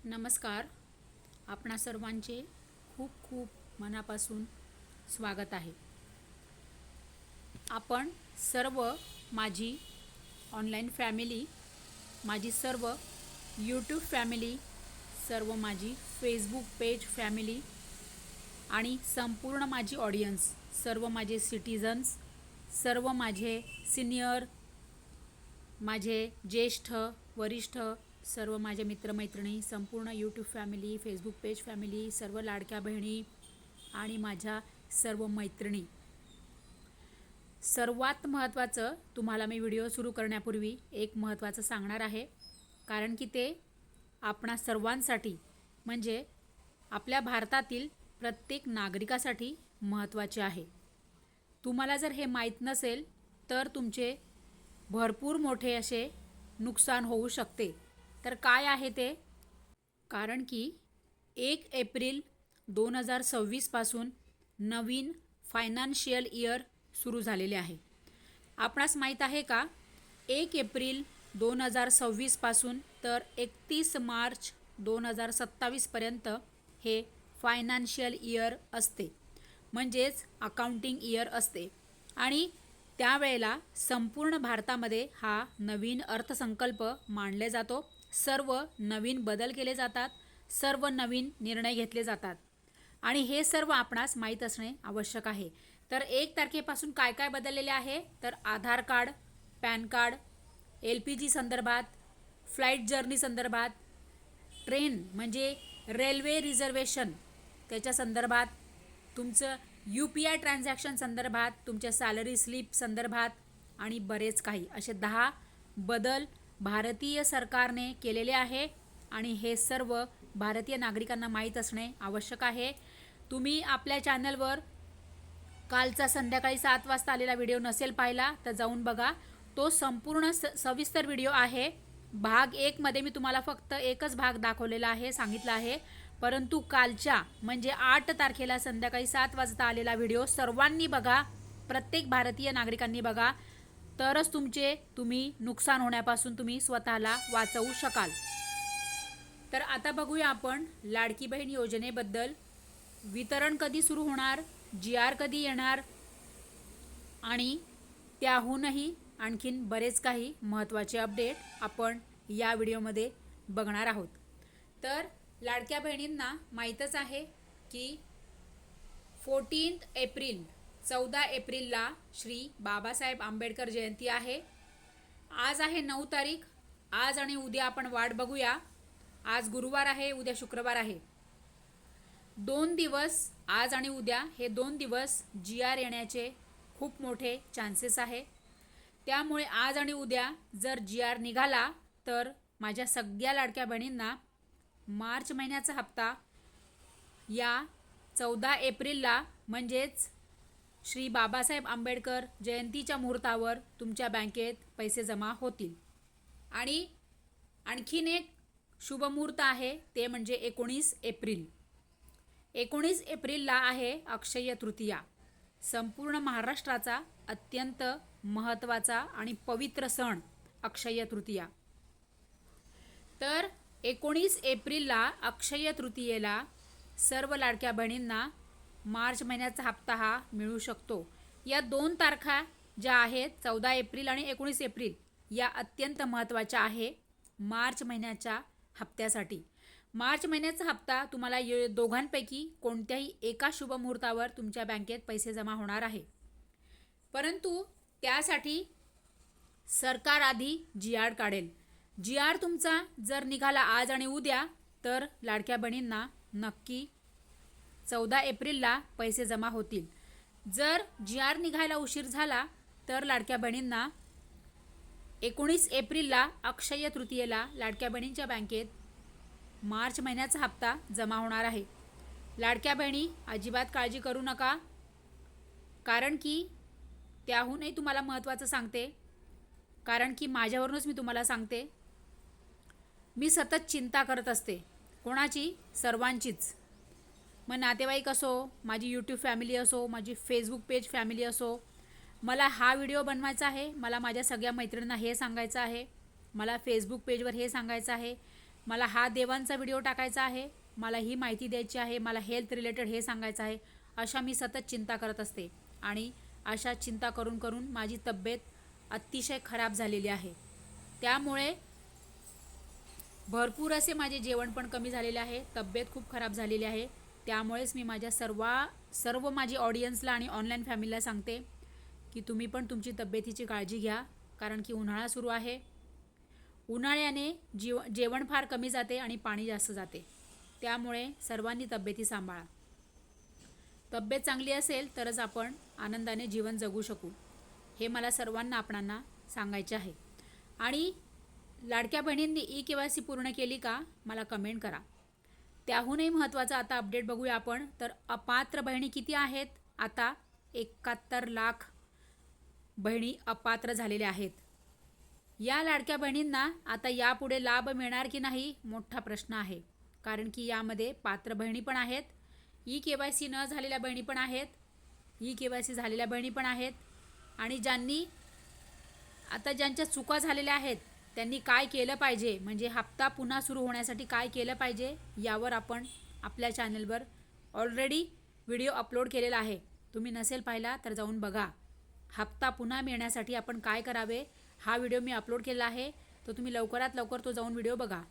नमस्कार. आपणा सर्वांचे खूप खूप मनापासून स्वागत आहे. आपण सर्व माझी ऑनलाईन फॅमिली, माझी सर्व यूट्यूब फॅमिली, सर्व माझी फेसबुक पेज फॅमिली आणि संपूर्ण माझी ऑडियन्स, सर्व माझे सिटीजन्स, सर्व माझे सिनियर, माझे ज्येष्ठ वरिष्ठ, सर्व माझे मित्रमैत्रिणी, संपूर्ण YouTube family, Facebook page family, सर्व लाडक्या बहिणी आणि माझ्या सर्व मैत्रिणी. सर्वात महत्त्वाचं तुम्हाला मी व्हिडिओ सुरू करण्यापूर्वी एक महत्त्वाचं सांगणार आहे, कारण की ते आपणा सर्वांसाठी म्हणजे आपल्या भारतातील प्रत्येक नागरिकासाठी महत्त्वाचे आहे. तुम्हाला जर हे माहीत नसेल तर तुमचे भरपूर मोठे असे नुकसान होऊ शकते. तर काय आहे ते? कारण की 1 एप्रिल 2026 पासून नवीन फायनान्शियल इयर सुरू झालेले आहे. आपणास माहीत आहे का, 1 एप्रिल 2026 पासून तर 31 मार्च 2027 पर्यंत हे फायनान्शियल इयर असते, म्हणजेच अकाउंटिंग इयर असते. आणि त्यावेळेला संपूर्ण भारतामध्ये हा नवीन अर्थसंकल्प मांडले जातो. सर्व नवीन बदल केले जातात, सर्व नवीन निर्णय घेतले जातात आणि हे सर्व आपणास माहीत असणे आवश्यक आहे. तर 1 तारखेपासून काय काय बदललेले आहे? तर आधार कार्ड, पॅन कार्ड, LPG संदर्भात, फ्लाईट जर्नी संदर्भात, ट्रेन म्हणजे रेल्वे रिझर्वेशन त्याच्या संदर्भात, तुमचं UPI ट्रान्झॅक्शन संदर्भात, तुमच्या सॅलरी स्लिप संदर्भात आणि बरेच काही असे 10 बदल भारतीय सरकारने केलेले आहे आणि हे सर्व भारतीय नागरिकांना माहीत असणे आवश्यक आहे. तुम्ही आपल्या चॅनलवर कालचा संध्याकाळी 7 वाजता आलेला व्हिडिओ नसेल पाहिला तर जाऊन बघा. तो संपूर्ण सविस्तर व्हिडिओ आहे. भाग 1 मध्ये मी तुम्हाला फक्त एकच भाग दाखवलेला आहे, सांगितलं आहे. परंतु कालच्या म्हणजे 8 तारखेला संध्याकाळी 7 वाजता आलेला व्हिडिओ सर्वांनी बघा, प्रत्येक भारतीय नागरिकांनी बघा, तरच तुम्ही नुकसान होण्यापासून तुम्ही स्वतःला वाचवू शकाल. तर आता बघूया आपण लाडकी बहीण योजनेबद्दल. वितरण कधी सुरू होणार, GR कधी येणार आणि त्याहूनही आणखीन बरेच काही महत्त्वाचे अपडेट आपण या व्हिडिओमध्ये बघणार आहोत. तर लाडक्या बहिणींना माहीतच आहे की 14 एप्रिलला श्री बाबासाहेब आंबेडकर जयंती आहे. आज आहे 9 तारीख. आज आणि उद्या आपण वाट बघूया. आज गुरुवार आहे, उद्या शुक्रवार आहे. 2 दिवस, आज आणि उद्या हे 2 दिवस GR येण्याचे खूप मोठे चान्सेस आहे. त्यामुळे आज आणि उद्या जर GR निघाला तर माझ्या सगळ्या लाडक्या बहिणींना मार्च महिन्याचा हप्ता या 14 एप्रिलला म्हणजेच श्री बाबासाहेब आंबेडकर जयंतीच्या मुहूर्तावर तुमच्या बँकेत पैसे जमा होतील. आणि आणखीन एक शुभ मुहूर्त आहे, ते म्हणजे 19 एप्रिल. 19 एप्रिलला आहे अक्षय्य तृतीया. संपूर्ण महाराष्ट्राचा अत्यंत महत्त्वाचा आणि पवित्र सण अक्षय्य तृतीया. तर 19 एप्रिलला अक्षय्य तृतीयेला सर्व लाडक्या बहिणींना मार्च महिन्याचा हप्ता हा मिळू शकतो. या 2 तारखा ज्या आहेत 14 एप्रिल आणि 19 एप्रिल या अत्यंत महत्त्वाच्या आहे मार्च महिन्याच्या हप्त्यासाठी. मार्च महिन्याचा हप्ता तुम्हाला दोघांपैकी कोणत्याही एका शुभ मुहूर्तावर तुमच्या बँकेत पैसे जमा होणार आहे. परंतु त्यासाठी सरकार आधी GR काढेल. GR तुमचा जर निघाला आज आणि उद्या तर लाडक्या बहिणींना नक्की 14 एप्रिलला पैसे जमा होतील. जर GR निघायला उशीर झाला तर लाडक्या बहिणींना 19 एप्रिलला अक्षय्य तृतीयेला लाडक्या बहिणींच्या बँकेत मार्च महिन्याचा हप्ता जमा होणार आहे. लाडक्या बहिणी अजिबात काळजी करू नका, कारण की त्याहूनही तुम्हाला महत्त्वाचं सांगते, कारण की माझ्यावरूनच मी तुम्हाला सांगते. मी सतत चिंता करत असते. कोणाची? सर्वांचीच. मग नातेवाईक असो, माझी यूट्यूब फॅमिली असो, माझी फेसबुक पेज फॅमिली असो. मला हा व्हिडिओ बनवायचा आहे, मला माझ्या सगळ्या मैत्रिणींना हे सांगायचं आहे, मला फेसबुक पेजवर हे सांगायचं आहे, मला हा देवांचा व्हिडिओ टाकायचा आहे, मला ही माहिती द्यायची आहे, मला हेल्थ रिलेटेड हे सांगायचं आहे, अशा मी सतत चिंता करत असते आणि अशा चिंता करून करून माझी तब्येत अतिशय खराब झालेली आहे. त्यामुळे भरपूर असे माझे जेवण पण कमी झालेले आहे, तब्येत खूप खराब झालेली आहे. त्यामुळेच मी माझ्या सर्व माझी ऑडियन्सला आणि ऑनलाईन फॅमिलीला सांगते की तुम्ही पण तुमची तब्येतीची काळजी घ्या, कारण की उन्हाळा सुरू आहे. उन्हाळ्याने जेवण फार कमी जाते आणि पाणी जास्त जाते. त्यामुळे सर्वांनी तब्येती सांभाळा. तब्येत चांगली असेल तरच आपण आनंदाने जीवन जगू शकू, हे मला सर्वांना आपणांना सांगायचे आहे. आणि लाडक्या बहिणींनी KYC पूर्ण केली का मला कमेंट करा. त्याहूनही महत्त्वाचा आता अपडेट बघूया आपण. तर अपात्र बहिणी किती आहेत? आता 71 लाख बहिणी अपात्र झालेल्या आहेत. या लाडक्या बहिणींना आता यापुढे लाभ मिळणार की नाही मोठा प्रश्न आहे, कारण की यामध्ये पात्र बहिणी पण आहेत, KYC न झालेल्या बहिणी पण आहेत, KYC झालेल्या बहिणी पण आहेत. आणि ज्यांच्या चुका झालेल्या आहेत त्यांनी काय केलं पाहिजे, म्हणजे हप्ता पुन्हा सुरू होण्यासाठी काय केलं पाहिजे, यावर आपण आपल्या चॅनलवर ऑलरेडी व्हिडिओ अपलोड केलेला आहे. तुम्ही नसेल पाहिला तर जाऊन बघा. हप्ता पुन्हा मिळण्यासाठी आपण काय करावे हा व्हिडिओ मी अपलोड केला आहे, तर तुम्ही लवकरात लवकर तो जाऊन व्हिडिओ बघा.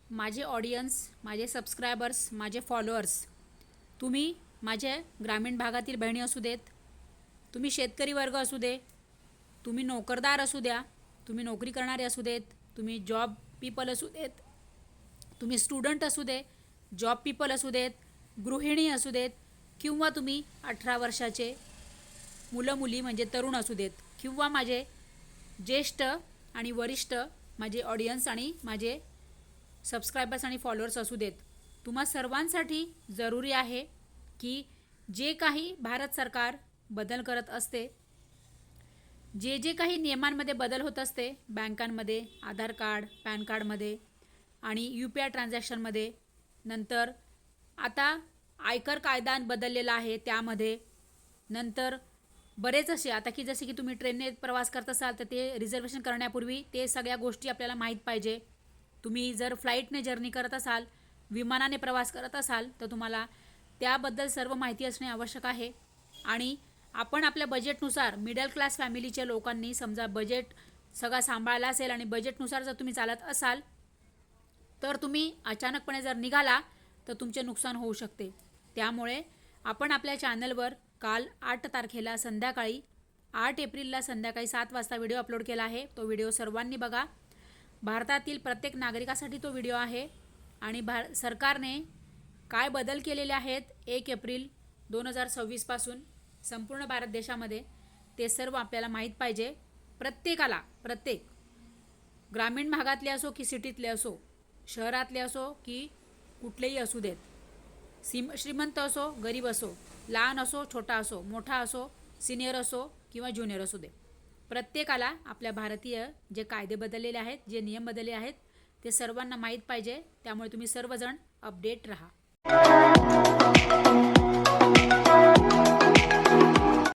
माझे ऑडियन्स, माझे सबस्क्रायबर्स, माझे फॉलोअर्स, तुम्ही माझ्या ग्रामीण भागातील बहिणी असू देत, तुम्ही शेतकरी वर्ग असू दे, तुम्ही नोकरदार असू द्या, तुम्ही नोकरी करणारे असू देत, तुम्ही जॉब पीपल असू देत, तुम्ही स्टुडंट असू दे, जॉब पीपल असू देत, गृहिणी असू देत, किंवा तुम्ही 18 वर्षाचे मुलं मुली म्हणजे तरुण असू देत, किंवा माझे ज्येष्ठ आणि वरिष्ठ माझे ऑडियन्स आणि माझे सबस्क्रायबर्स आणि फॉलोअर्स असू देत, तुम्हा सर्वांसाठी जरुरी आहे की जे काही भारत सरकार बदल करत असते, जे काही नियमांमध्ये बदल होत असते, बँकांमध्ये, आधार कार्ड, पॅन कार्डमध्ये आणि UPI ट्रान्झॅक्शनमध्ये, नंतर आता आयकर कायदा बदललेला आहे त्यामध्ये, नंतर बरेच असे आता की जसे की तुम्ही ट्रेनने प्रवास करत असाल तर ते रिझर्वेशन करण्यापूर्वी ते सगळ्या गोष्टी आपल्याला माहीत पाहिजे. तुम्ही जर फ्लाईटने जर्नी करत असाल, विमानाने प्रवास करत असाल, तर तुम्हाला त्याबद्दल सर्व माहिती असणे आवश्यक आहे. आणि आपण आपल्या बजेटनुसार मिडल क्लास फॅमिलीच्या लोकांनी समजा बजेट सगळा सांभाळला असेल आणि बजेटनुसार जर तुम्ही चालत असाल तर तुम्ही अचानकपणे जर निघाला तर तुमचे नुकसान होऊ शकते. त्यामुळे आपण आपल्या चॅनलवर काल 8 तारखेला संध्याकाळी 8 एप्रिलला संध्याकाळी 7 वाजता व्हिडिओ अपलोड केला आहे. तो व्हिडिओ सर्वांनी बघा. भारतातील प्रत्येक नागरिकासाठी तो व्हिडिओ आहे. आणि सरकारने काय बदल केलेले आहेत 1 एप्रिल 2026 पासून संपूर्ण भारत देशामध्ये ते सर्व आपल्याला माहीत पाहिजे. प्रत्येकाला, प्रत्येक ग्रामीण भागातले असो की सिटीतले असो, शहरातले असो की कुठलेही असू देत, श्रीमंत असो गरीब असो, लहान असो छोटा असो, मोठा असो, सिनियर असो किंवा ज्युनियर असू दे, प्रत्येकाला आपल्या भारतीय जे कायदे बदललेले आहेत, जे नियम बदलले आहेत ते सर्वांना माहीत पाहिजे. त्यामुळे तुम्ही सर्वजण अपडेट राहा.